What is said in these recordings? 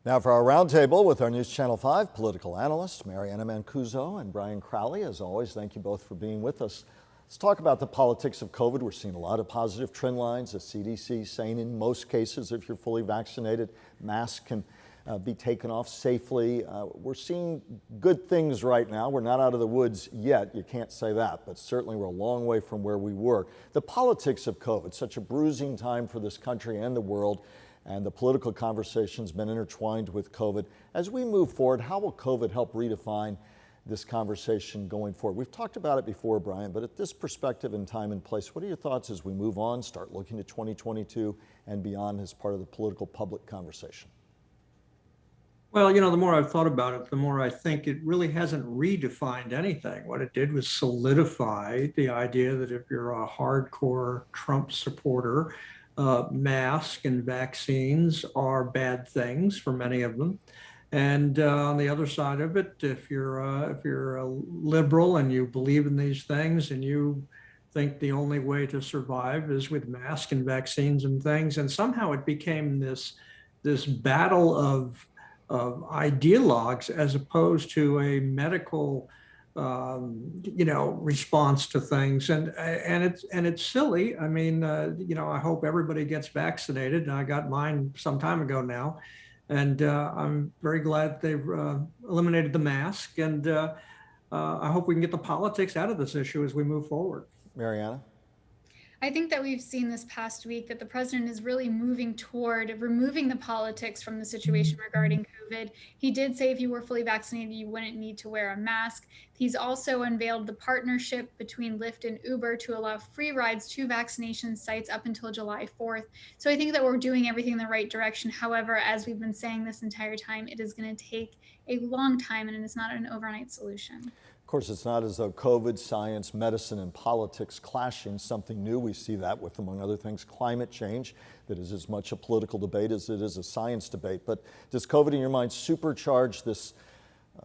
Now for our roundtable with our News Channel 5 political analysts, Mary Anna Mancuso and Brian Crowley. As always, thank you both for being with us. Let's talk about the politics of COVID. We're seeing a lot of positive trend lines. The CDC saying in most cases, if you're fully vaccinated, masks can be taken off safely. We're seeing good things right now. We're not out of the woods yet. You can't say that, but certainly we're a long way from where we were. The politics of COVID, such a bruising time for this country and the world. And the political conversation's been intertwined with COVID. As we move forward, how will COVID help redefine this conversation going forward? We've talked about it before, Brian, but at this perspective in time and place, what are your thoughts as we move on, start looking to 2022 and beyond as part of the political public conversation? Well, the more I've thought about it, the more I think it really hasn't redefined anything. What it did was solidify the idea that if you're a hardcore Trump supporter, masks and vaccines are bad things for many of them. And on the other side of it, if you're a liberal and you believe in these things and you think the only way to survive is with masks and vaccines and things, and somehow it became this battle of ideologues as opposed to a medical response to things, and it's silly. I mean, I hope everybody gets vaccinated. I got mine some time ago now, and I'm very glad they've eliminated the mask. And I hope we can get the politics out of this issue as we move forward. Mariana? I think that we've seen this past week that the president is really moving toward removing the politics from the situation regarding COVID. He did say if you were fully vaccinated, you wouldn't need to wear a mask. He's also unveiled the partnership between Lyft and Uber to allow free rides to vaccination sites up until July 4th. So I think that we're doing everything in the right direction. However, as we've been saying this entire time, it is going to take a long time and it's not an overnight solution. Of course, it's not as though COVID, science, medicine, and politics clashing, something new. We see that with, among other things, climate change, that is as much a political debate as it is a science debate. But does COVID, in your mind, supercharge this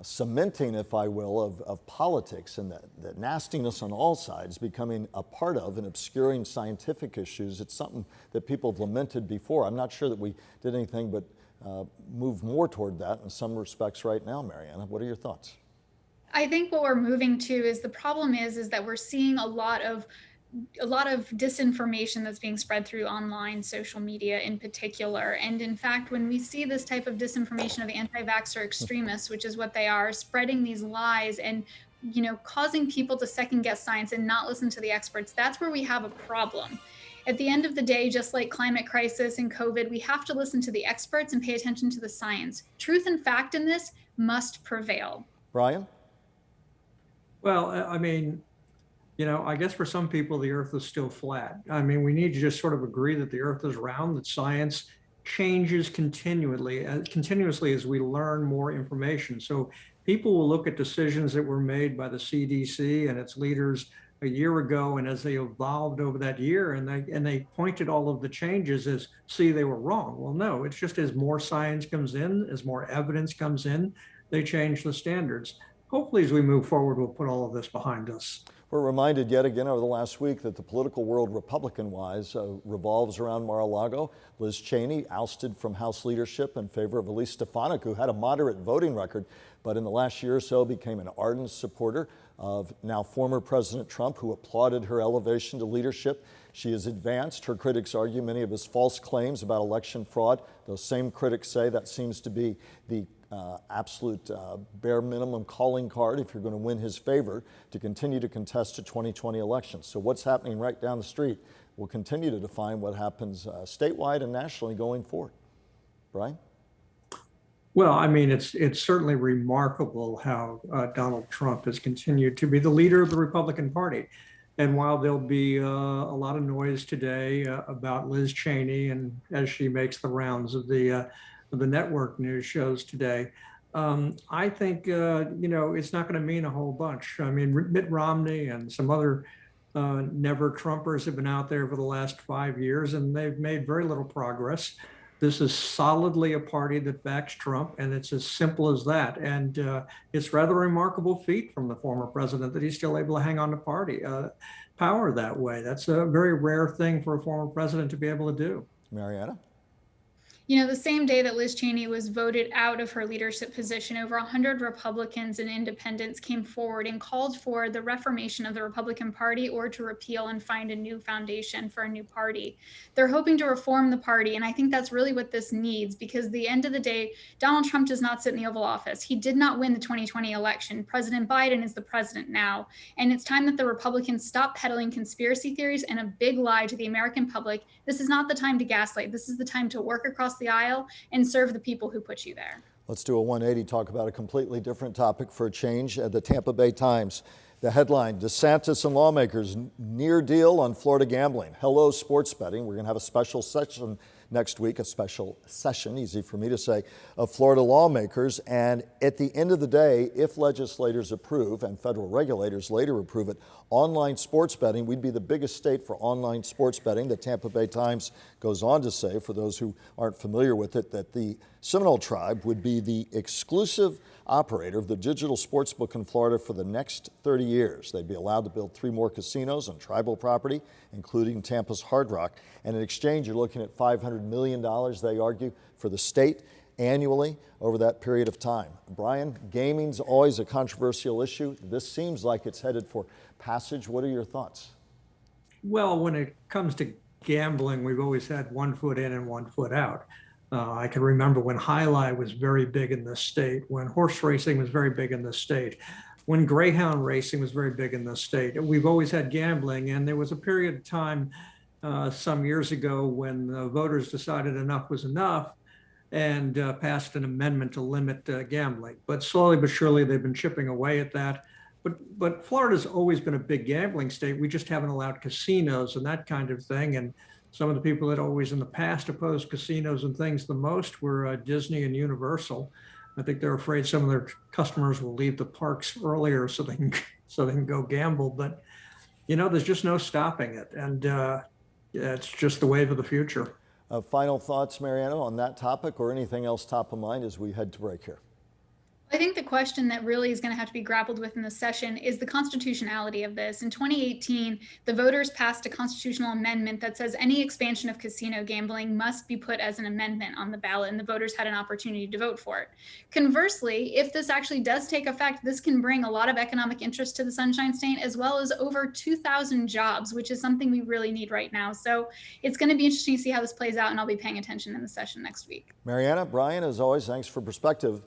cementing, if I will, of politics and the nastiness on all sides becoming a part of and obscuring scientific issues? It's something that people have lamented before. I'm not sure that we did anything but move more toward that in some respects right now, Mariana. What are your thoughts? I think what we're moving to is the problem is that we're seeing a lot of disinformation that's being spread through online social media in particular. And in fact, when we see this type of disinformation of anti-vaxxer extremists, which is what they are, spreading these lies and causing people to second guess science and not listen to the experts, that's where we have a problem. At the end of the day, just like climate crisis and COVID, we have to listen to the experts and pay attention to the science. Truth and fact in this must prevail. Brian? Well, I mean, I guess for some people, the earth is still flat. I mean, we need to just sort of agree that the earth is round, that science changes continuously as we learn more information. So people will look at decisions that were made by the CDC and its leaders a year ago, and as they evolved over that year, and they pointed all of the changes as, see, they were wrong. Well, no, it's just as more science comes in, as more evidence comes in, they change the standards. Hopefully, as we move forward, we'll put all of this behind us. We're reminded yet again over the last week that the political world, Republican-wise, revolves around Mar-a-Lago. Liz Cheney ousted from House leadership in favor of Elise Stefanik, who had a moderate voting record, but in the last year or so became an ardent supporter of now former President Trump, who applauded her elevation to leadership. She has advanced, her critics argue, many of his false claims about election fraud. Those same critics say that seems to be the absolute bare minimum calling card if you're going to win his favor to continue to contest the 2020 elections. So what's happening right down the street will continue to define what happens statewide and nationally going forward. Brian? Well, I mean, it's certainly remarkable how Donald Trump has continued to be the leader of the Republican Party. And while there'll be a lot of noise today about Liz Cheney and as she makes the rounds of the network news shows today, I think, it's not going to mean a whole bunch. I mean, Mitt Romney and some other never Trumpers have been out there for the last 5 years, and they've made very little progress. This is solidly a party that backs Trump, and it's as simple as that. And it's rather a remarkable feat from the former president that he's still able to hang on to party power that way. That's a very rare thing for a former president to be able to do. Mariana? You know, the same day that Liz Cheney was voted out of her leadership position, over 100 Republicans and independents came forward and called for the reformation of the Republican Party or to repeal and find a new foundation for a new party. They're hoping to reform the party. And I think that's really what this needs, because at the end of the day, Donald Trump does not sit in the Oval Office. He did not win the 2020 election. President Biden is the president now. And it's time that the Republicans stop peddling conspiracy theories and a big lie to the American public. This is not the time to gaslight. This is the time to work across the aisle and serve the people who put you there. Let's do a 180, talk about a completely different topic for a change. The Tampa Bay Times, the headline, DeSantis and lawmakers near deal on Florida gambling. Hello, sports betting. We're going to have a special session next week, a special session, easy for me to say, of Florida lawmakers. And at the end of the day, if legislators approve and federal regulators later approve it, online sports betting, we'd be the biggest state for online sports betting. The Tampa Bay Times goes on to say, for those who aren't familiar with it, that the Seminole Tribe would be the exclusive operator of the digital sports book in Florida for the next 30 years. They'd be allowed to build 3 more casinos on tribal property, including Tampa's Hard Rock. And in exchange, you're looking at $500 million, they argue, for the state annually over that period of time. Brian, gaming's always a controversial issue. This seems like it's headed for passage. What are your thoughts? Well, when it comes to gambling, we've always had one foot in and one foot out. I can remember when Highlight was very big in this state, when horse racing was very big in this state, when greyhound racing was very big in this state. We've always had gambling, and there was a period of time some years ago when the voters decided enough was enough and passed an amendment to limit gambling. But slowly but surely, they've been chipping away at that. But Florida's always been a big gambling state. We just haven't allowed casinos and that kind of thing. And some of the people that always in the past opposed casinos and things the most were Disney and Universal. I think they're afraid some of their customers will leave the parks earlier so they can go gamble. But you know, there's just no stopping it, and it's just the wave of the future. Final thoughts, Mary Anna, on that topic or anything else top of mind as we head to break here? I think the question that really is going to have to be grappled with in this session is the constitutionality of this. In 2018, the voters passed a constitutional amendment that says any expansion of casino gambling must be put as an amendment on the ballot, and the voters had an opportunity to vote for it. Conversely, if this actually does take effect, this can bring a lot of economic interest to the Sunshine State, as well as over 2,000 jobs, which is something we really need right now. So it's going to be interesting to see how this plays out, and I'll be paying attention in the session next week. Mary Anna, Brian, as always, thanks for perspective.